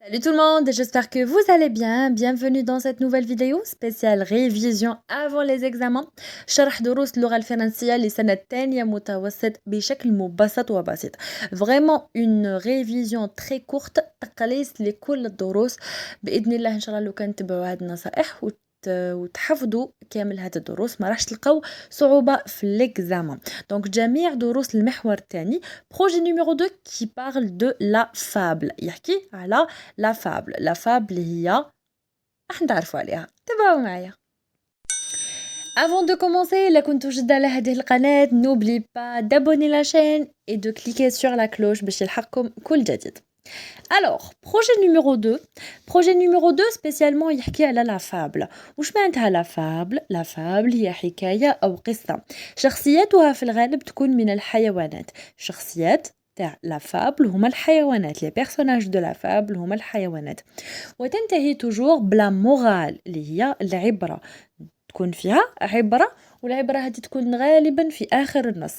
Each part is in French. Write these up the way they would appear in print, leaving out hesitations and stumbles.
Salut tout le monde, j'espère que vous allez bien. Bienvenue dans cette nouvelle vidéo spéciale révision avant les examens. شرح دروس اللغة الفرنسية لسنة تانية متوسط بشكل مبسط وبسيط. Vraiment une révision très courte تقليص لكل الدروس بإذن الله. إن شاء الله لو كان تبعوا هذه النصائح وتحفظوا كامل هذه الدروس ما راحش تلقاو صعوبة في الاكزامان. دونك جميع دروس المحور الثاني projet numéro 2 qui parle de la fable يحكي على لا فابل هي راح نتعرفوا عليها تابعوا معايا. Avant de commencer, إلا كنتو جديد على هذه القناة n'oublie pas d'abonner la chaîne et de cliquer sur la cloche باش يلحقكم كل جديد. Alors, projet numéro 2 spécialement يحكي على la fable. وش معناتها la fable؟ La fable هي حكاية أو قصة شخصياتها في الغالب تكون من الحيوانات. شخصيات تاع لا فابل هما الحيوانات لي بيرسوناج دو لا فابل هما الحيوانات وتنتهي توجور بلا مورال اللي هي العبرة تكون فيها عبرة والعبرة هذه تكون غالبا في آخر النص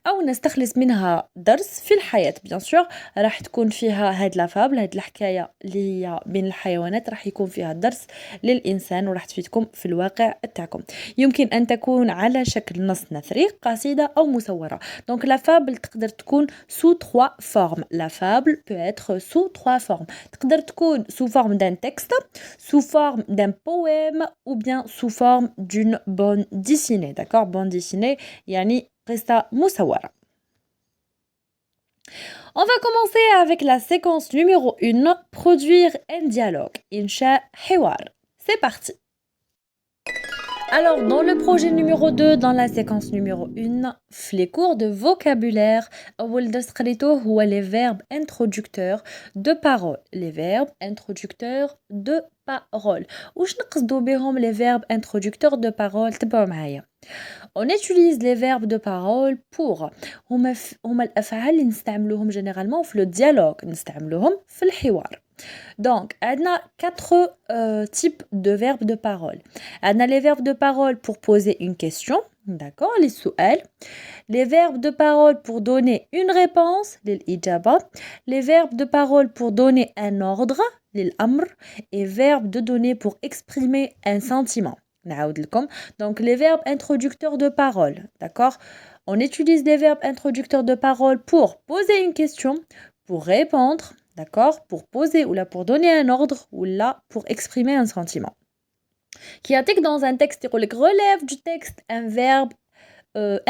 أو نستخلص منها درس في الحياة. بيان سور راح تكون فيها هاد لا فابل هاد الحكاية اللي هي بين الحيوانات راح يكون فيها درس للإنسان وراح تفيدكم في الواقع تاعكم. يمكن أن تكون على شكل نص نثري قصيدة أو مصورة. دونك لا فابل تقدر تكون sous trois formes. La fable peut être sous trois formes. تقدر تكون sous forme d'un texte, sous forme d'un poème ou bien sous forme d'une bande dessinée. D'accord, bande dessinée يعني قصة مصورة. On va commencer avec la séquence numéro 1, produire un dialogue. إنشاء حوار. C'est parti. Alors, dans le projet numéro 2, dans la séquence numéro 1, les cours de vocabulaire, أول درس قريتوه هو les verbes introducteurs de parole. Les verbes introducteurs de parole. وش نقصدو بهم les verbes introducteurs de parole؟ تبعوا معايا. On utilise les verbes de parole pour هما الأفعال اللي نستعملوهم généralement في le dialogue نستعملوهم في الحوار. Donc, on a 4 types de verbes de parole. On a les verbes de parole pour poser une question, d'accord, les سؤال. Les verbes de parole pour donner une réponse, l'ijaba. Les verbes de parole pour donner un ordre, l'amr. Et verbes de donner pour exprimer un sentiment. Donc, les verbes introducteurs de parole, d'accord. On utilise les verbes introducteurs de parole pour poser une question, pour répondre, d'accord, pour poser ou là pour donner un ordre ou là pour exprimer un sentiment. Qui indique dans un texte, relève du texte un verbe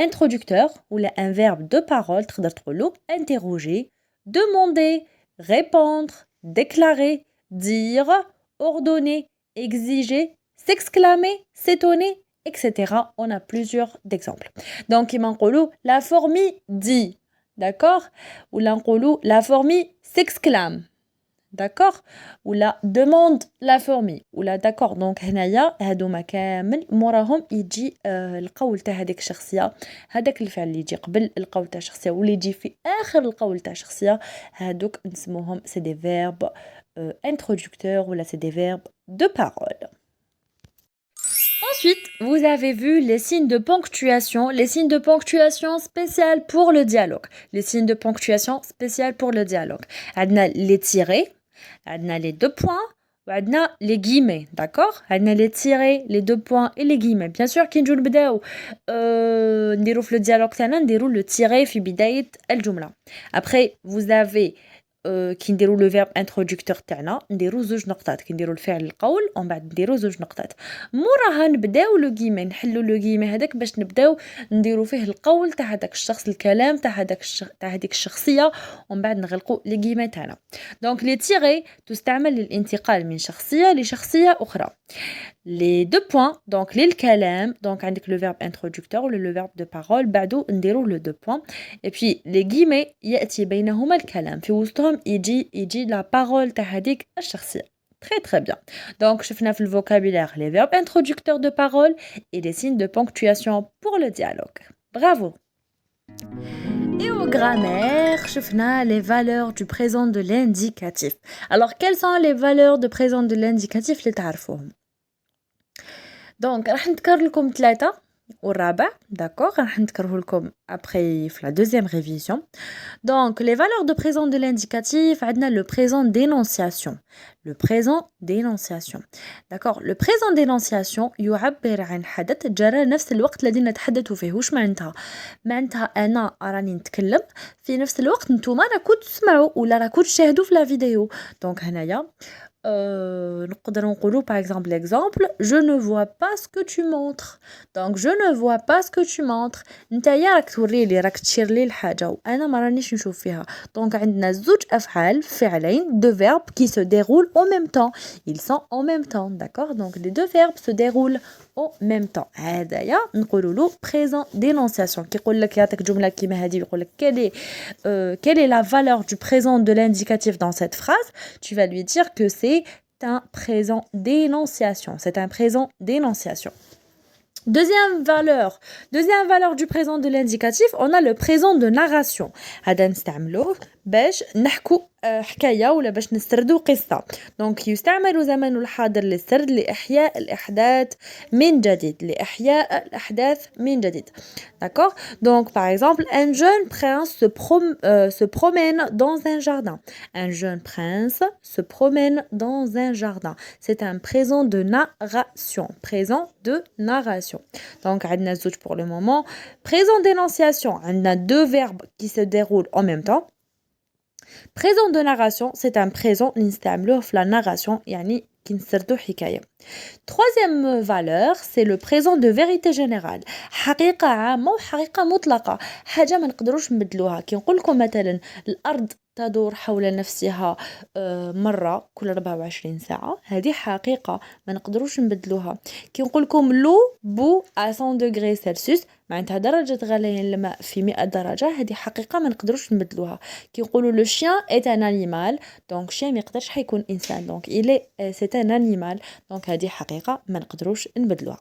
introducteur ou là un verbe de parole, interroger, demander, répondre, déclarer, dire, ordonner, exiger, s'exclamer, s'étonner, etc. On a plusieurs exemples. Donc, la fourmi dit. D'accord? Ou la fourmi s'exclame. D'accord? Ou la demande la fourmi. Ou la d'accord. Donc هنايا هادوما كامل موراهم يجي القول تاع هذيك الشخصية. هذاك الفعل اللي يجي قبل القول تاع الشخصية واللي يجي في آخر القول تاع الشخصية هادوك نسموهم c'est des verbes introducteurs ou là c'est des verbes de parole. Ensuite, vous avez vu les signes de ponctuation spéciales pour le dialogue. Les signes de ponctuation spéciales pour le dialogue. On a les tirets, on a les 2 points, on a les guillemets, d'accord? On a les tirets, les 2 points et les guillemets. Bien sûr, كي نجو نبداو نديرو في le dialogue تاعنا نديرو le tiret في بداية الجملة. Après, vous avez كي نديرو لو فيرب انترودكتور تاعنا نديرو زوج نقطات كي نديرو الفعل القول ومن بعد نديرو زوج نقطات موراها نبداو لو كيمي نحلو لو كيمي هذاك باش نبداو نديرو فيه القول تاع هذاك الشخص الكلام تاع هذيك الشخصيه ومن بعد نغلقو لي كيمي تاعنا. دونك لي تيري تستعمل للانتقال من شخصيه لشخصيه اخرى. Les 2 points, donc للكلام, donc عندك le verbe introducteur ou le verbe de parole, بعدو نديرو le 2 points. Et puis les guillemets يأتي بينهما الكلام, في وسطهم يجي la parole تاع هذيك الشخصية. Très très bien. Donc شفنا في vocabulaire les verbes introducteurs de parole et les signes de ponctuation pour le dialogue. Bravo. Et au grammaire, شفنا les valeurs du présent de l'indicatif. Alors quelles sont les valeurs de présent de l'indicatif اللي تعرفوهم؟ دونك راح نذكر لكم 3 والرابع d'accord راح نذكره لكم après في la deuxième révision. Donc les valeurs de présent de l'indicatif عندنا le présent d'énonciation. Le présent d'énonciation. D'accord. Le présent d'énonciation يعبر عن حدث جرى نفس الوقت الذي نتحدث فيه. وش معناتها؟ معناتها أنا راني نتكلم في نفس الوقت نتوما راكو تسمعوا ولا راكو تشاهدوا في لا فيديو. دونك هنايا نقدر نقولوا par exemple l'exemple je ne vois pas ce que tu montres. donc je ne vois pas ce que tu montres. نتايا راك توري لي راك تشير لي الحاجه وانا ما رانيش نشوف فيها. دونك عندنا زوج افعال فعلين deux verbes qui se déroulent en même temps. ils sont en même temps d'accord. donc les deux verbes se déroulent en même temps. هذايا نقولوا له présent d'énonciation. كيقول لك يعطيك جمله كيما هذه يقول لك quelle est la valeur du présent de l'indicatif dans cette phrase. tu vas lui dire que c'est un présent d'énonciation. C'est un présent d'énonciation. Deuxième valeur du présent de l'indicatif, on a le présent de narration. هذا نستعملوه باش نحكوا حكاية ولا باش نسردوا قصة. donc يستعمل زمن الحاضر للسرد لإحياء الأحداث من جديد. لإحياء الأحداث من جديد. d'accord. donc par exemple un jeune prince se promène dans un jardin. Un jeune prince se promène dans un jardin. C'est un présent de narration. Présent de narration. donc عندنا زوج pour le moment. Présent d'énonciation, عندنا deux verbes qui se déroulent en même temps. Présent de narration, c'est un présent اللي نستعملوه في la narration يعني كي نسردو حكاية. Troisième valeur, c'est le présent de vérité générale. حقيقة عامة وحقيقة مطلقة. حاجة ما نقدروش نبدلوها. كي نقول لكم مثلا الأرض تدور حول نفسها مرة كل 24 ساعة. هذه حقيقة ما نقدروش نبدلوها. كي نقول لكم لو بو à 100 degrés Celsius معناتها درجة غليان الماء في 100 درجة. هذه حقيقة ما نقدروش نبدلوها. كي نقولوا le chien est un animal. donc chien ما يقدرش حيكون إنسان. donc il est c'est un animal. donc هذه حقيقة ما نقدروش نبدلوها.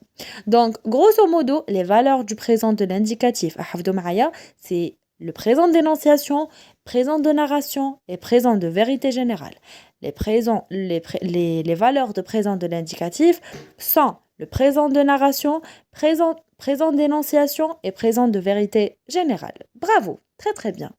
donc grosso modo les valeurs du présent de l'indicatif احفظوا معايا c'est le présent d'énonciation, présent de narration et présent de vérité générale. Les valeurs de présent de l'indicatif sont le présent de narration, présent d'énonciation et présent de vérité générale. Bravo, très très bien.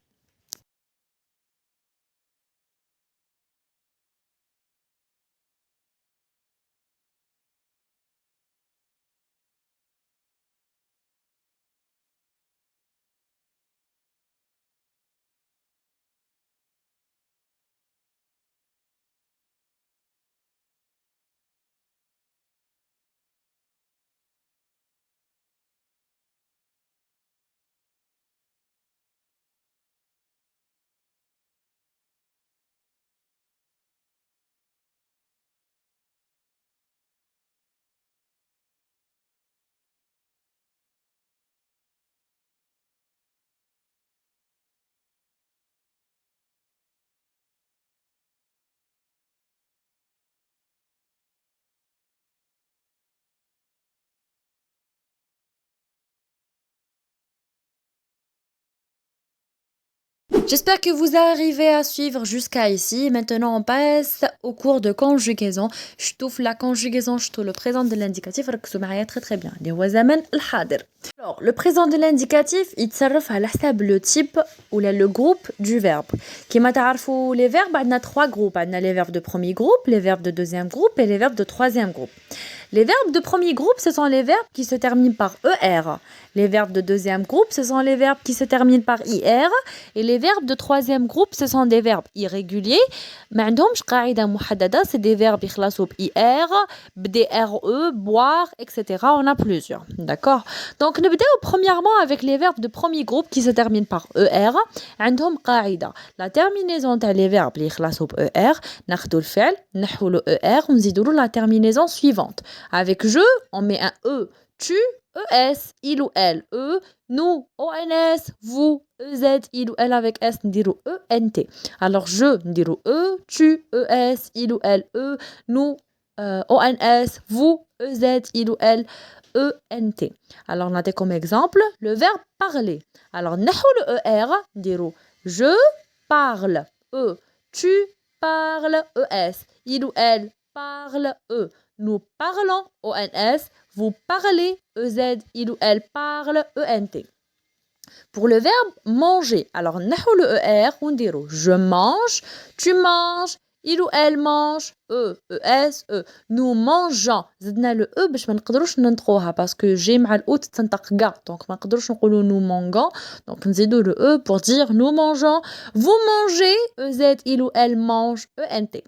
J'espère que vous arrivez à suivre jusqu'à ici. Maintenant, on passe au cours de conjugaison. Je trouve la conjugaison, je trouve le présent de l'indicatif. ركزوا معايا très très bien. اللي هو زمن الحاضر. Alors, le présent de l'indicatif, يتصرف على حساب le type ou le groupe du verbe. كما تعرفوا les verbes, عندنا trois groupes. عندنا les verbes de premier groupe, les verbes de deuxième groupe et les verbes de troisième groupe. Les verbes de premier groupe, ce sont les verbes qui se terminent par ER. Les verbes de deuxième groupe, ce sont les verbes qui se terminent par IR. Et les verbes de troisième groupe, ce sont des verbes irréguliers. ما عندهمش قاعدة محددة. C'est des verbes يخلصوا بIR, BDRE, boire, etc. On a plusieurs. D'accord. Donc, نبداو premièrement avec les verbes de premier groupe qui se terminent par ER. عندهم قاعدة. La terminaison تاع les verbes اللي يخلصوا بER ناخدو الفعل نحولو ER ونزيدو له la terminaison suivante. Avec je, on met un E. Tu, ES, il ou elle, E. Nous, ONS, vous, EZ, il ou elle avec S, نديرو ENT. Alors je, نديرو E, tu, ES, il ou elle, E. Nous, ONS, vous, EZ, il ou elle, ENT. Alors on a comme exemple le verbe parler. Alors نحو le ER, نديرو je parle, E. Tu parles, ES. Il ou elle parle, E. nous parlons, ONS, vous parlez, EZ, il ou elle parle, ENT. Pour le verbe manger, alors نحو le ER ونديرو je mange, tu manges, il ou elle mange, ES, nous mangeons. زدنا le E باش ما نقدروش ننطقوها parce que G مع الأو تتنطق قا donc ما نقدروش نقولوا nous mangeons donc نزيدو le E pour dire nous mangeons. Vous mangez, EZ, il ou elle mange, ENT.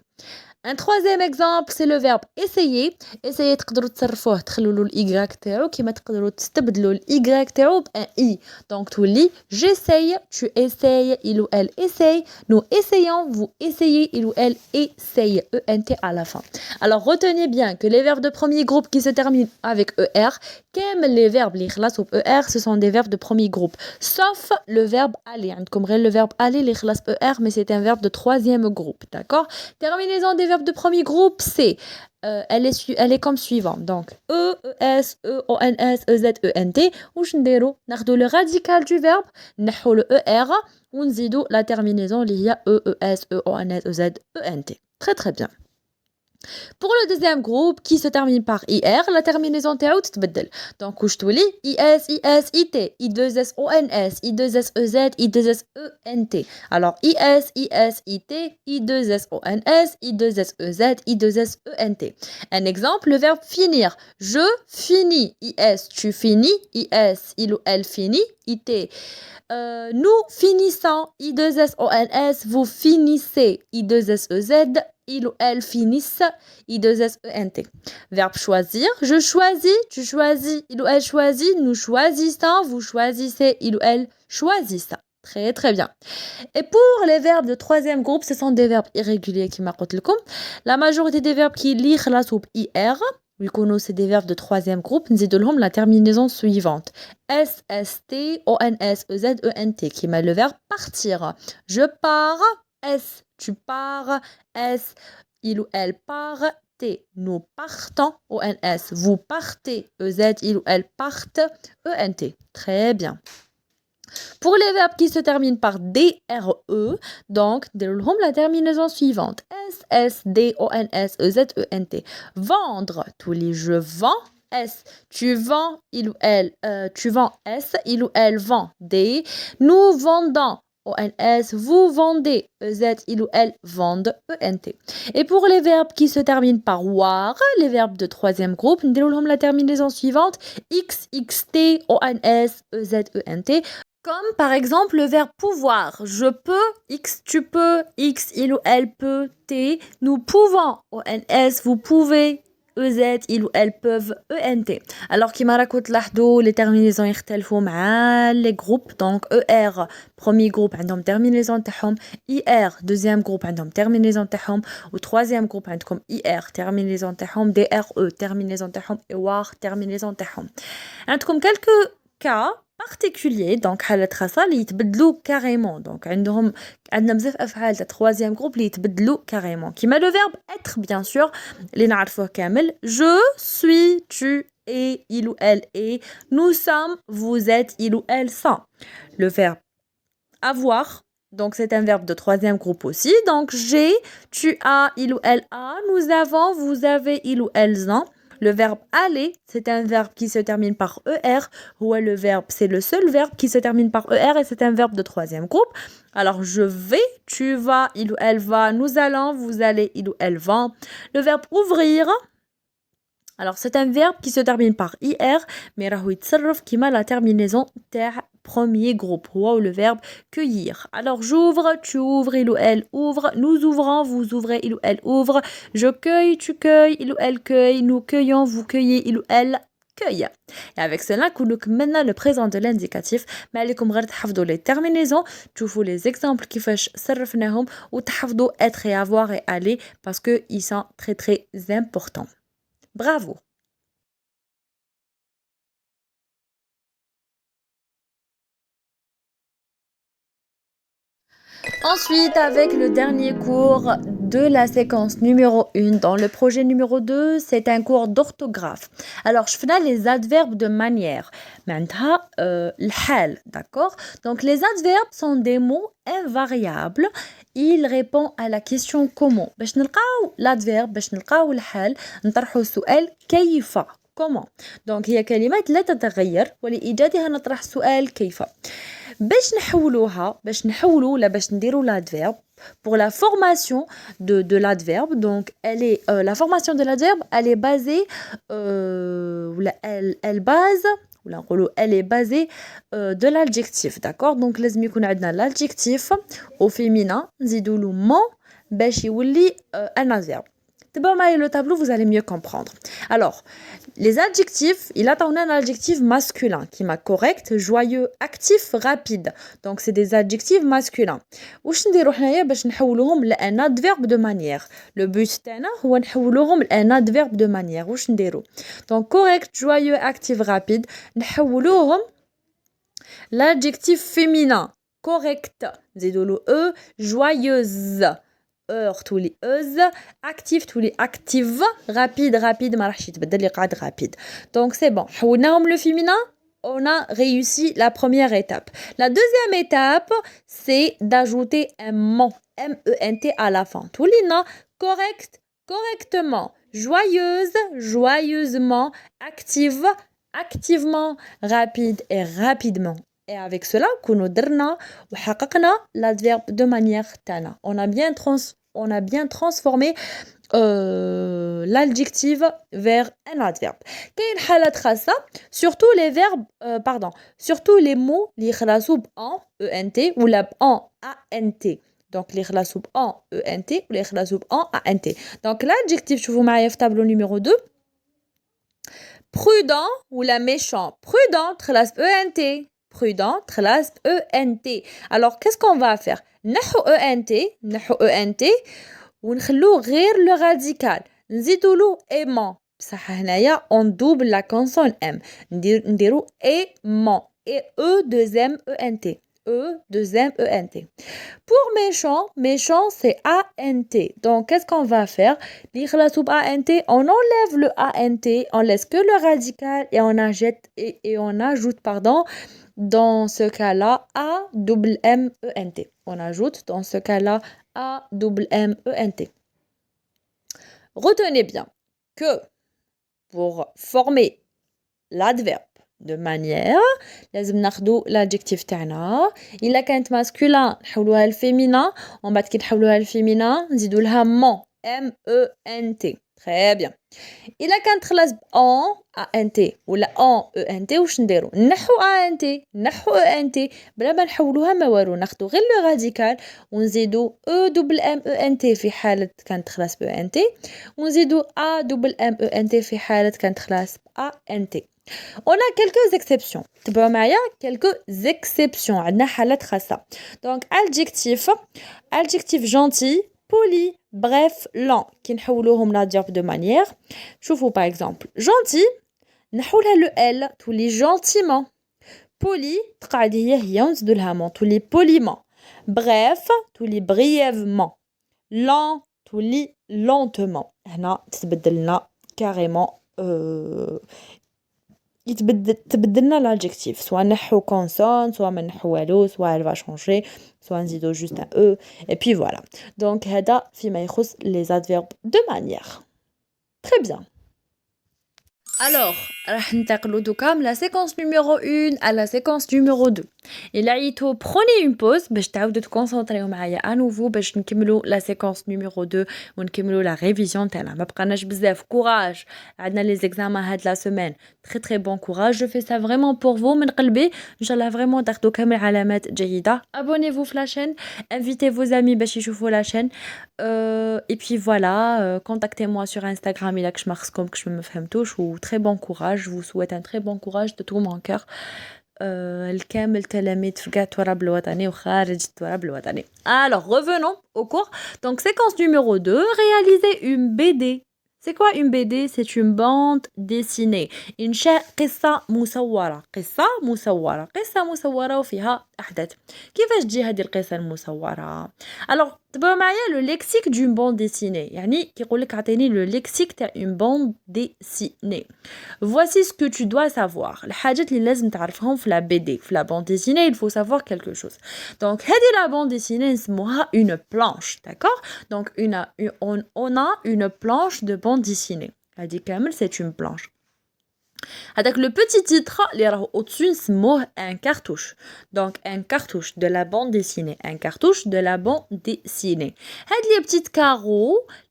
Un troisième exemple, c'est le verbe essayer. Essayer تقدروا تصرفوه تخلوا له الY تاعو كيما تقدروا تستبدلوا الY تاعو بان I. Donc تولي j'essaye, tu essayes, il ou elle essaye, nous essayons, vous essayez, il ou elle essaye, ENT à la fin. Alors retenez bien que les verbes de premier groupe qui se terminent avec ER, comme les verbes les خلاص ER, ce sont des verbes de premier groupe. Sauf le verbe aller. عندكم غير le verbe aller les خلاص ER, mais c'est un verbe de troisième groupe, d'accord? Terminaison des verbes de premier groupe, c'est elle est comme suivant. Donc E, ES, E, ONS, EZ, ENT. واش نديرو ناخدو le radical du verbe نحو le ER ونزيدو la terminaison اللي هي E, ES, E, ONS, EZ, ENT. Très très bien. Pour le deuxième groupe qui se termine par IR, la terminaison تاعو تتبدل. Donc واش تولي IS, IS, IT, I2S, ONS, I2S, EZ, I2S, ENT. Alors IS, IS, IT, I2S, ONS, I2S, EZ, I2S, ENT. Un exemple, le verbe finir. Je finis. IS, tu finis. IS, il ou elle finit. IT. Nous finissons. I2S, ONS, vous finissez. I2S, EZ, il ou elle finissent, I2S, ENT. Verbe choisir, je choisis, tu choisis, il ou elle choisit, nous choisissons, vous choisissez, il ou elle choisissent. Très très bien. Et pour les verbes de troisième groupe, ce sont des verbes irréguliers qui m'ont dit. La majorité des verbes qui lient la soupe IR, c'est des verbes de troisième groupe, nous avons la terminaison suivante. S, S, T, O, N, S, E, Z, E, N, T, qui met le verbe partir. Je pars, S, tu pars, S, il ou elle part, T, nous partons, ONS, vous partez, EZ, il ou elle partent, ENT. Très bien. Pour les verbes qui se terminent par DRE, donc, déroulons la terminaison suivante. S, S, D, O, N, S, E, Z, E, N, T. Vendre, tous les je vends. S, tu vends, il ou elle, tu vends S, il ou elle vend D. Nous vendons. ONS, vous vendez, EZ, il ou elle vendent, ENT. Et pour les verbes qui se terminent par WAR, les verbes de troisième groupe, nous déroulons la terminaison suivante, X, XT, ONS, EZ, ENT. Comme par exemple le verbe pouvoir. Je peux, X, tu peux, X, il ou elle peut, T, nous pouvons, ONS, vous pouvez, EZ, ils ou elles peuvent, ENT. Alors كيما راكم تلاحظوا les terminaisons يختلفوا مع les groupes. Donc ER premier groupe عندهم terminaison تاعهم, IR deuxième groupe عندهم terminaison تاعهم, و troisième groupe عندكم IR terminaison تاعهم, DRE terminaison تاعهم, et WAR terminaison تاعهم. عندكم quelques cas particulier donc حالة خاصة اللي يتبدلوا carrément. donc عندنا بزاف افعال تاع troisième groupe اللي يتبدلوا carrément كيما le verbe être bien sûr اللي نعرفوه كامل. je suis, tu es, il ou elle est, nous sommes, vous êtes, il ou elle sont. Le verbe avoir, donc c'est un verbe de troisième groupe aussi. donc j'ai, tu as, il ou elle a, nous avons, vous avez, il ou elles ont. Le verbe aller, c'est un verbe qui se termine par ER. Le verbe, c'est le seul verbe qui se termine par ER et c'est un verbe de troisième groupe. Alors, je vais, tu vas, il ou elle va, nous allons, vous allez, il ou elle vont. Le verbe ouvrir, alors c'est un verbe qui se termine par IR, mais راهو يتصرف كيما la terminaison تاع premier groupe, ou le verbe cueillir. Alors j'ouvre, tu ouvres, il ou elle ouvre, nous ouvrons, vous ouvrez, il ou elle ouvre, je cueille, tu cueilles, il ou elle cueille, nous cueillons, vous cueillez, il ou elle cueille. Et avec cela, nous maintenant le présent de l'indicatif. Mais عليكم غير تحفظوا les terminaisons, تشوفوا les exemples كيفاش صرفناهم وتحفظوا être et avoir et aller parce que ils sont très très importants. Bravo. Ensuite, avec le dernier cours de la séquence numéro 1 dans le projet numéro 2, c'est un cours d'orthographe. Alors, je fais les adverbes de manière. Maintenant, الحال, d'accord? Donc, les adverbes sont des mots invariables. Ils répondent à la question comment. باش نلقاو l'adverbe, باش نلقاو الحال, نطرحوا السؤال كيف. Comment. Donc, هي كلمات لا تتغير ولإيجادها نطرح سؤال كيف. باش نحولوا ولا باش نديروا l'adverbe pour la formation de l'adverbe. Donc la formation de l'adverbe elle est basée elle est basée de l'adjectif, d'accord? Donc لازم يكون عندنا l'adjectif au féminin نزيدوا له mon باش يولي un adverbe. D'abord, le tableau, vous allez mieux comprendre. Alors, les adjectifs, il a un adjectif masculin qui m'a correct, joyeux, actif, rapide. Donc, c'est des adjectifs masculins. واش نديرو حنايا باش نحولوهم لان adverbe de manière. Le but تاعنا هو نحولوهم لان adverbe de manière. واش نديرو؟ Donc, correct, joyeux, actif, rapide. نحولوهم l'adjectif féminin. Correct. نزيدو له e, joyeuse. tous les actif tous les active rapide ما راحش يتبدل يقعد rapide. Donc c'est bon, حولناهم le féminin, on a réussi la première étape. La deuxième étape, c'est d'ajouter un ment, M-E-N-T à la fin. Tous les noms correct, correctement, joyeuse, joyeusement, active, activement, rapide et rapidement. Et avec cela, كونوا درنا وحققنا l'adverbe de manière تاعنا. On a bien transformé l'adjectif vers un adverbe. كاين حالات خاصة surtout les verbes surtout les mots اللي يخلصوا en ENT ou en ANT. Donc les يخلصوا en ENT ou les يخلصوا en ANT. Donc l'adjectif شوفوا معايا في tableau numéro 2. Prudent ou la méchant. Prudent تخلص ENT. Prudent, تخلص ENT. Alors, qu'est-ce qu'on va faire? نحو ENT ونخلو غير le radical. نزيدولو aimant. بصح هنايا on double la consonne M. نديرو aimant. Et E2M ENT. E2M ENT. Pour méchant c'est ANT. Donc, qu'est-ce qu'on va faire? ANT, on enlève le ANT, on laisse que le radical et on ajoute, dans ce cas-là, A-double-M-E-N-T. On ajoute dans ce cas-là A-double-M-E-N-T. Retenez bien que pour former l'adverbe de manière, لازم ناخدو l'adjectif تاعنا. إلا كانت masculin نحولوها لفيمينا، ومن بعد كي نحولوها لفيمينا نزيدو لها mon, M-E-N-T. Très bien. إلا كانت تخلص en ANT ولا en ENT واش نديرو؟ نحو ANT نحو ENT بلا ما نحولوها ما والو، ناخدو غير لو راديكال ونزيدو E double M E N T في حالة كانت تخلص ب ENT ونزيدو A double M E N T في حالة كانت تخلص ب ANT. On a quelques exceptions. تبعوا معايا quelques exceptions. عندنا حالات خاصة. Donc adjectif gentil, poli, bref, lent. كي نحولوهم l'adverbe de manière. شوفوا par exemple gentil نحولها le L تولي gentiment. Poli تقعد هي ونزيدو لها mon تولي poliment. Bref تولي brièvement. Lent تولي lentement. هنا تتبدل لنا carrément تبدلنا l'adjectif, soit نحو consonne, soit ما نحو والو, soit elle va changer, soit نزيدو juste un e, et puis voilà. Donc هذا فيما يخص les adverbes de manière. Très bien. Alors, راح ننتقلوا دوكا من la séquence numéro 1 à la séquence numéro 2. إلا عيتو prenez une pause باش تعاودوا تكونسونطريو معايا à nouveau باش نكملوا la séquence numéro 2 ونكملوا la révision تاعنا. ما بقاناش بزاف. Courage. عندنا les examens هاد la semaine. Très très bon courage. Je fais ça vraiment pour vous من قلبي. إن شاء الله vraiment تاخدوا كامل علامات جيدة. Abonnez-vous في la chaîne. Invitez vos amis باش يشوفوا la chaîne. Et puis voilà, contactez-moi sur Instagram إلا كش ما خصكم كش ما فهمتوش. و très bon courage. Je vous souhaite un très bon courage de tout mon cœur. الكامل تلاميذ في قاع التراب الوطني وخارج التراب الوطني. Alors, revenons au cours. Donc, séquence numéro 2, réaliser une BD. C'est quoi une BD? C'est une bande dessinée. إنشاء قصة مصورة. قصة مصورة. قصة مصورة وفيها أحداث. كيفاش تجي هذه القصة المصورة؟ Alors تبعوا معايا le lexique d'une bande dessinée. يعني كيقول لك عطيني le lexique تاع une bande dessinée. Voici ce que tu dois savoir. الحاجات اللي لازم تعرفهم في la BD. في la bande dessinée, il faut savoir quelque chose. Donc هذه la bande dessinée نسموها une planche, d'accord? Donc on a une planche de bande dessinée. هذه كامل c'est une planche. Avec le petit titre اللي راهو au-dessus نسموه un cartouche. Donc un cartouche de la bande dessinée, un cartouche de la bande dessinée. هاد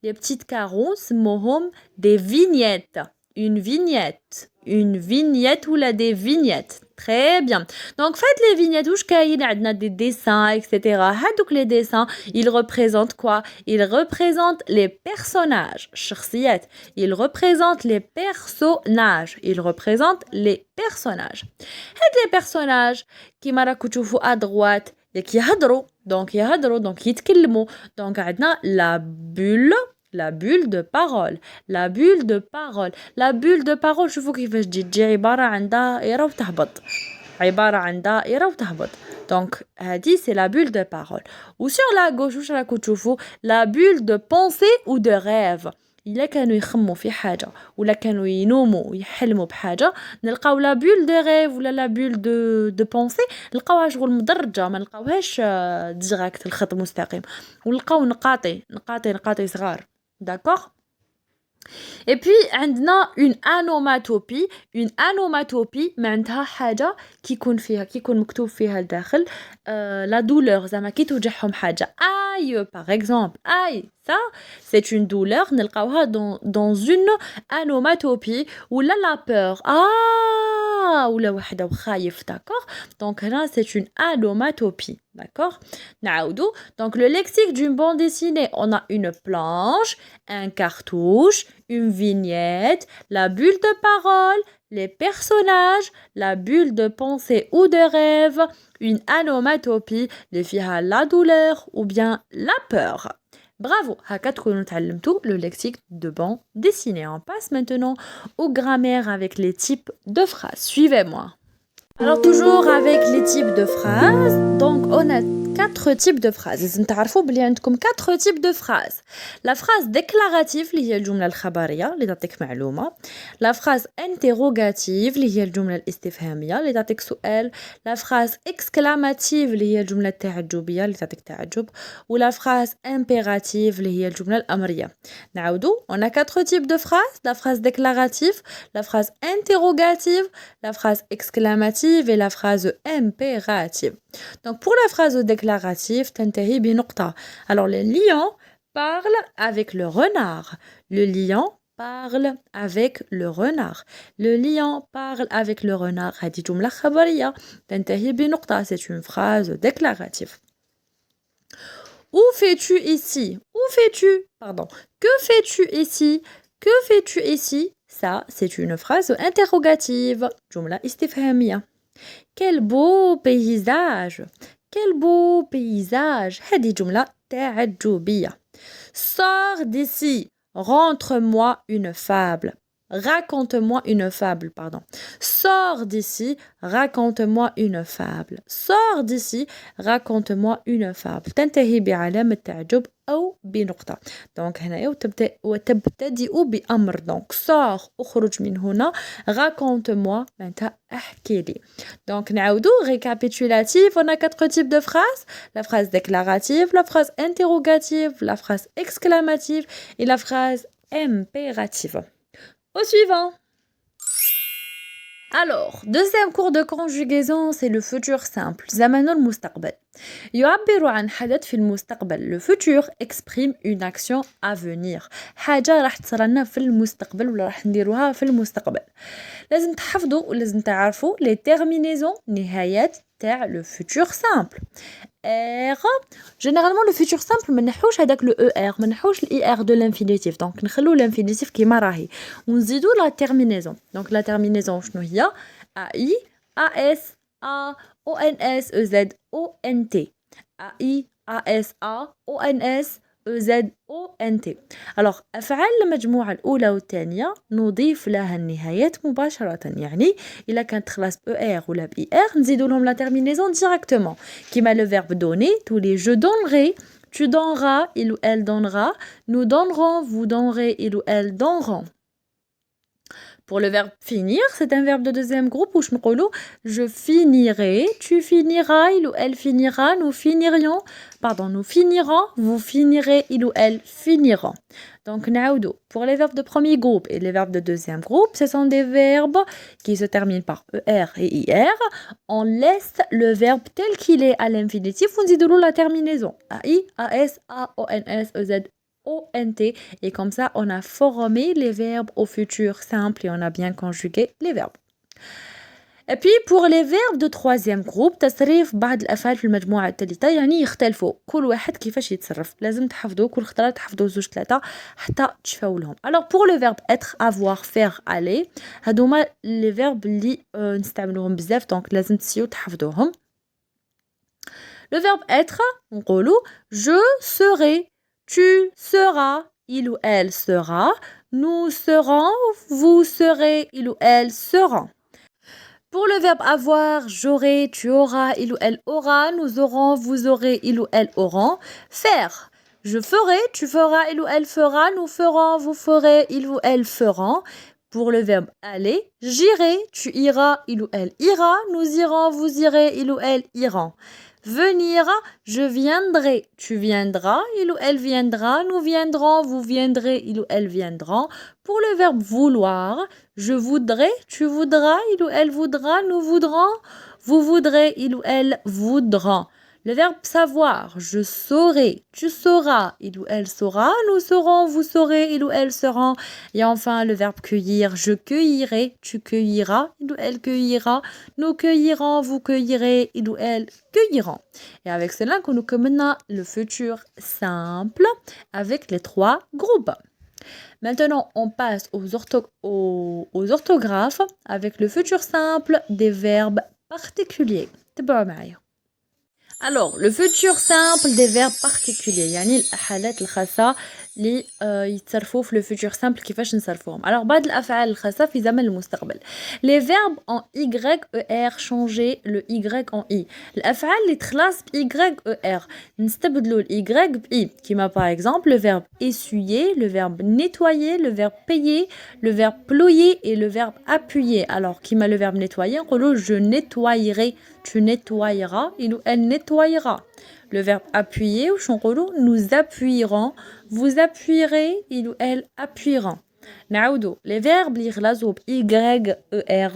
les petites carreaux نسموهم des vignettes. Une vignette ou des vignettes. Très bien. Donc faites les vignettes où il y a des dessins, etc. Donc les dessins, ils représentent quoi? Ils représentent les personnages. Ils représentent les personnages. Ils représentent les personnages. Les personnages qui m'arakutufu à droite et qui hadrou. Donc يتكلموا. Donc عندنا la bulle de parole. La bulle de parole. La bulle de parole شوفوا كيفاش تجي عبارة عن دائرة وتهبط. عبارة عن دائرة وتهبط. Donc هذه c'est la bulle de parole. Ou sur la gauche واش راكم تشوفوا la bulle de pensée ou de rêve. إلا كانوا يخموا في حاجة ولا كانوا ينوموا ويحلموا بحاجة نلقاو لا بول دو ريف ولا لا بول دو بونسي نلقاوها شغل مدرجة ما نلقاوهاش ديراكت الخط مستقيم ونلقاو نقاطي صغار. D'accord? Et puis عندنا une anomatopie معناتها حاجة كيكون مكتوب فيها الداخل la douleur زعما كي توجعهم حاجة aïe par exemple aïe ça c'est une douleur نلقاوها dans une anomatopie ولا la peur ولا وحده وخايف d'accord donc là c'est une anomatopie d'accord نعاودو donc le lexique d'une bande dessinée on a une planche un cartouche une vignette la bulle de parole les personnages la bulle de pensée ou de rêve une anomatopie اللي فيها la douleur ou bien la peur. Bravo, هكا تكونوا تعلمتوا le lexique de bande dessinée. On passe maintenant aux grammaires avec les types de phrases. Suivez-moi. Alors toujours avec les types de phrases, donc on a 4 types de phrases. لازم تعرفوا بلي عندكم 4 types de phrases. La phrase déclarative اللي هي الجملة الخبرية اللي تعطيك معلومة. La phrase interrogative اللي هي الجملة الاستفهامية اللي تعطيك سؤال. La phrase exclamative اللي هي الجملة التعجبية اللي تعطيك تعجب. و la phrase impérative اللي هي الجملة الأمرية. نعاودو on a 4 types de phrases. La phrase déclarative, la phrase interrogative, la phrase exclamative et la phrase impérative. Donc pour la phrase déclarative, تنتهي بنقطة. Alors le lion parle avec le renard. Le lion parle avec le renard. Le lion parle avec le renard. هذه جملة خبرية تنتهي بنقطة. C'est une phrase déclarative. Où fais-tu ici? Où fais-tu? Pardon. Que fais-tu ici? Que fais-tu ici? Ça, c'est une phrase interrogative. جملة استفهامية. Quel beau paysage! Quel beau paysage! هذه جملة تعجبية. Sors d'ici, rentre-moi une fable. Raconte-moi une fable, pardon. Sors d'ici, raconte-moi une fable. Sors d'ici, raconte-moi une fable. تنتهي بعلامة تعجب أو بنقطة. Donc هنا وتبتدئ بأمر. Donc sors اخرج من هنا. Raconte-moi معناتها احكي لي. Donc نعاودو récapitulatif. On a 4 types de phrases. La phrase déclarative, la phrase interrogative, la phrase exclamative et la phrase impérative. Au suivant. Alors, deuxième cours de conjugaison, c'est le futur simple. زمن المستقبل. يعبر عن حدث في المستقبل. Le futur exprime une action à venir. حاجة راح تصرنا في المستقبل ولا راح نديروها في المستقبل. لازم تحفظوا ولازم تعرفوا les terminaisons نهايات تاع le futur simple. Généralement le futur simple ما نحوش هذاك le ER ما نحوش ال IR de l'infinitif donc نخلو l'infinitif كيما راهي ونزيدو la terminaison donc la terminaison شنو هي AI AS A ONS EZ ONT AI AS A ONS EZONT. alors أفعال المجموعة الأولى والثانية نضيف لها النهايات مباشرة يعني إلا كانت تخلص ER ولا BR نزيدو لهم la terminaison directement كيما le verbe donner تولي je donnerai tu donneras il ou elle donnera nous donnerons vous donnerez il ou elle donneront. Pour le verbe finir, c'est un verbe de deuxième groupe où je finirai, tu finiras, il ou elle finira, nous finirons, vous finirez, il ou elle finiront. Donc, naoudo. Pour les verbes de premier groupe et les verbes de deuxième groupe, ce sont des verbes qui se terminent par ER et IR. On laisse le verbe tel qu'il est à l'infinitif, on dit de l'eau la terminaison. AI, AS, AONS, EZ, ONT et comme ça on a formé les verbes au futur simple et on a bien conjugué les verbes. Et puis pour les verbes de troisième groupe تصريف بعض الأفعال في المجموعة الثالثة يعني يختلفوا كل واحد كيفاش يتصرف لازم تحفظوا كل خطرة تحفظوا زوج ثلاثة حتى تشفاو لهم. Alors pour le verbe être, avoir, faire, aller هادوما les verbes اللي نستعملوهم بزاف donc لازم تسيو تحفظوهم. Le verbe être نقولوا je serai, tu seras, il ou elle sera, nous serons, vous serez, il ou elle sera. Pour le verbe avoir, j'aurai, tu auras, il ou elle aura, nous aurons, vous aurez, il ou elle auront. Faire, je ferai, tu feras, il ou elle fera, nous ferons, vous ferez, il ou elle feront. Pour le verbe aller, j'irai, tu iras, il ou elle ira, nous irons, vous irez, il ou elle iront. Venir, je viendrai, tu viendras, il ou elle viendra, nous viendrons, vous viendrez, il ou elle viendront. Pour le verbe vouloir, je voudrais, tu voudras, il ou elle voudra, nous voudrons, vous voudrez, il ou elle voudront. Le verbe savoir, je saurai, tu sauras, il ou elle saura, nous saurons, vous saurez, il ou elle sauront. Et enfin, le verbe cueillir, je cueillerai, tu cueilliras, il ou elle cueillira, nous cueillirons, vous cueillirez, il ou elle cueilliront. Et avec cela, nous commençons le futur simple avec les trois groupes. Maintenant, on passe aux orthographes avec le futur simple des verbes particuliers. Alors, le futur simple des verbes particuliers يعني الحالات الخاصة اللي يتصرفوا في le futur simple كيفاش نصرفوهم. Alors, بعض الأفعال الخاصة في زمن المستقبل. Les verbes en Y, ER changer le Y en I. الأفعال اللي تخلص ب Y, ER نستبدلوا ال Y ب I. كيما par exemple le verbe essuyer, le verbe nettoyer, le verbe payer, le verbe ployer et le verbe appuyer. Alors, كيما le verbe nettoyer نقولوا je nettoyerai, tu nettoyeras, il ou elle nettoyera. Le verbe appuyer, nous appuierons, vous appuierez, il ou elle appuieront. Les verbes Y, ER,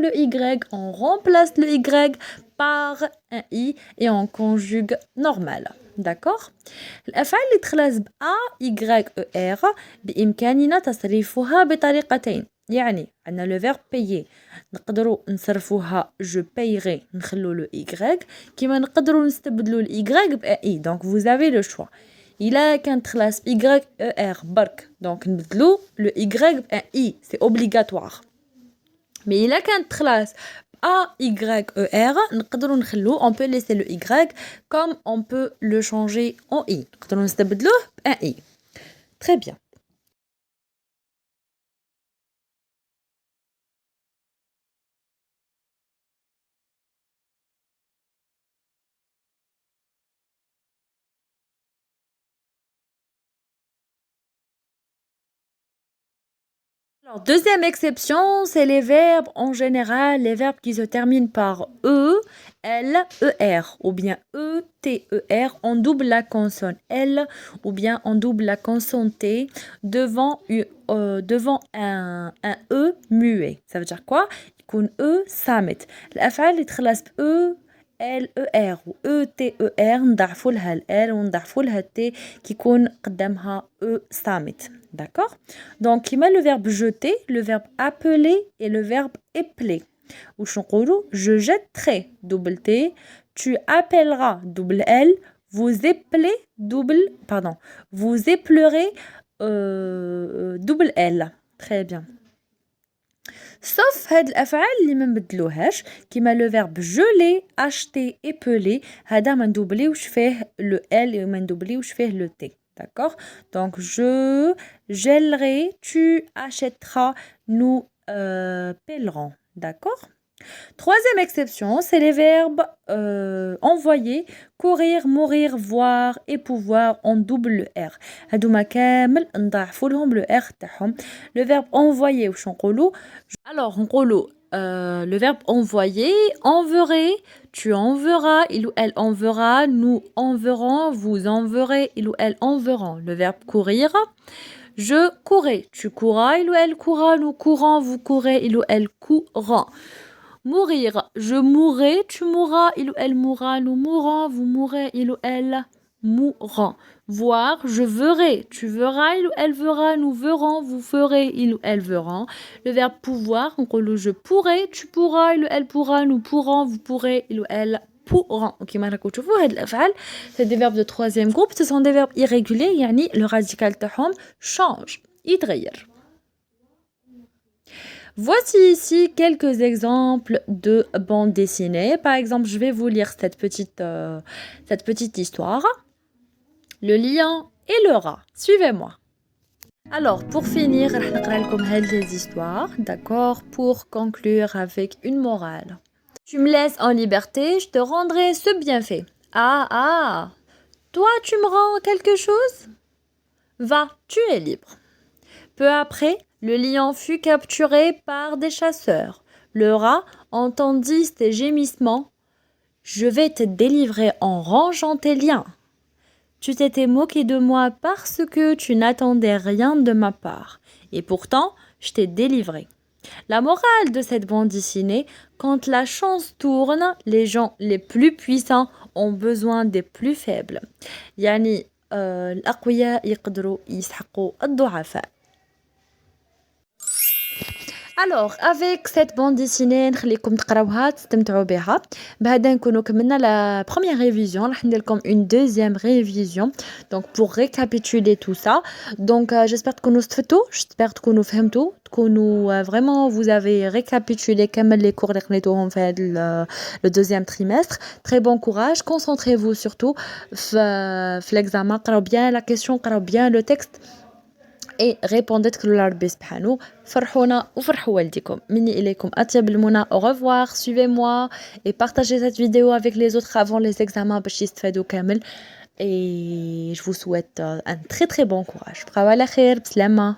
le Y, on remplace le Y par un I et on conjugue normal. D'accord? الأفعال اللي تخلص ب A, Y, ER بإمكاننا تصريفها بطريقتين. يعني عندنا le verbe payer نقدروا نصرفوها je payerai نخلو le y كيما نقدروا نستبدلوا ال y ب i donc vous avez le choix. إلا كانت تخلص y er برك donc نبدلو le y ب i c'est obligatoire. mais إلا كانت تخلص A, Y, E, R, نقدروا نخلو on peut laisser le y comme on peut le changer en i نقدروا نستبدلوه ب i. Très bien. Alors, deuxième exception, c'est les verbes en général, les verbes qui se terminent par E, L, ER, ou bien E, T, ER, on double la consonne L, ou bien on double la consonne T devant un E muet. Ça veut dire quoi? يكون E صامت. الأفعال اللي تخلص ب E, L, ER ou E, T, ER نضعفوا لها ال L ونضعفوا لها ال T كيكون قدامها E صامت. D'accord? Donc, كيما le verbe jeter, le verbe appeler et le verbe épeler. واش نقولوا je jetterai double T, tu appelleras double L, vous épelerez double L. Très bien. sauf هاد الافعال اللي ما نبدلوهاش كيما لو فيرب جولي اشتي ايبولي هذا ما ندوبليوش فيه لو ال وما ندوبليوش فيه لو تي. d'accord. Donc je gèlerai, tu achèteras, nous pèlerons, d'accord. Troisième exception, c'est les verbes envoyer, courir, mourir, voir et pouvoir en double R. هادوما كامل نضاعفوا لهم le R تاعهم. Le verbe envoyer واش نقولوا؟ Alors نقولوا le verbe envoyer, enverrai, tu enverras, il ou elle enverra, nous enverrons, vous enverrez, il ou elle enverront. Le verbe courir, je courrai, tu courras, il ou elle courra, nous courons, vous courez, il ou elle courront. Mourir, je mourrai, tu mourras, il ou elle mourra, nous mourrons, vous mourrez, il ou elle mourront. Voir, je verrai, tu verras, il ou elle verra, nous verrons, vous ferez, il ou elle verront. Le verbe pouvoir, on dit je pourrai, tu pourras, il ou elle pourra, nous pourrons, vous pourrez, il ou elle pourront. Ok, maintenant tu vois, c'est des verbes de troisième groupe, ce sont des verbes irréguliers, yani le radical تاعهم change, يتغير. Voici ici quelques exemples de bandes dessinées. Par exemple, je vais vous lire cette petite histoire. Le lion et le rat. Suivez-moi. Alors, pour finir, je vais vous lire les histoires, d'accord, pour conclure avec une morale. Tu me laisses en liberté, je te rendrai ce bienfait. Ah, toi, tu me rends quelque chose? Va, tu es libre. Peu après, le lion fut capturé par des chasseurs. Le rat entendit ses gémissements. Je vais te délivrer en rangeant tes liens. Tu t'étais moqué de moi parce que tu n'attendais rien de ma part. Et pourtant, je t'ai délivré. La morale de cette bande dessinée, quand la chance tourne, les gens les plus puissants ont besoin des plus faibles. يعني الأقوياء يقدروا يسحقوا الضعفاء. Alors, avec cette bande dessinée, نخليكم تقراوها تستمتعوا بها. بهذا نكونوا كملنا la première révision. راح ندير لكم une deuxième révision. Donc pour récapituler tout ça. Donc j'espère تكونوا استفدتوا, j'espère تكونوا فهمتوا, تكونوا vraiment vous avez récapitulé كامل les cours اللي قريتوهم في هذا le deuxième trimestre. Très bon courage, concentrez-vous surtout في l'examen. قراو bien la question, قراو bien le texte. Et répondez que le Rabbi subhanahu فرحونا وفرحوا والديكم. مني إليكم أطيب المنى. Au revoir, suivez-moi et partagez cette vidéo avec les autres avant les examens باش يستفادوا كامل. Et je vous souhaite un très très bon courage. بقاو على خير بسلامة.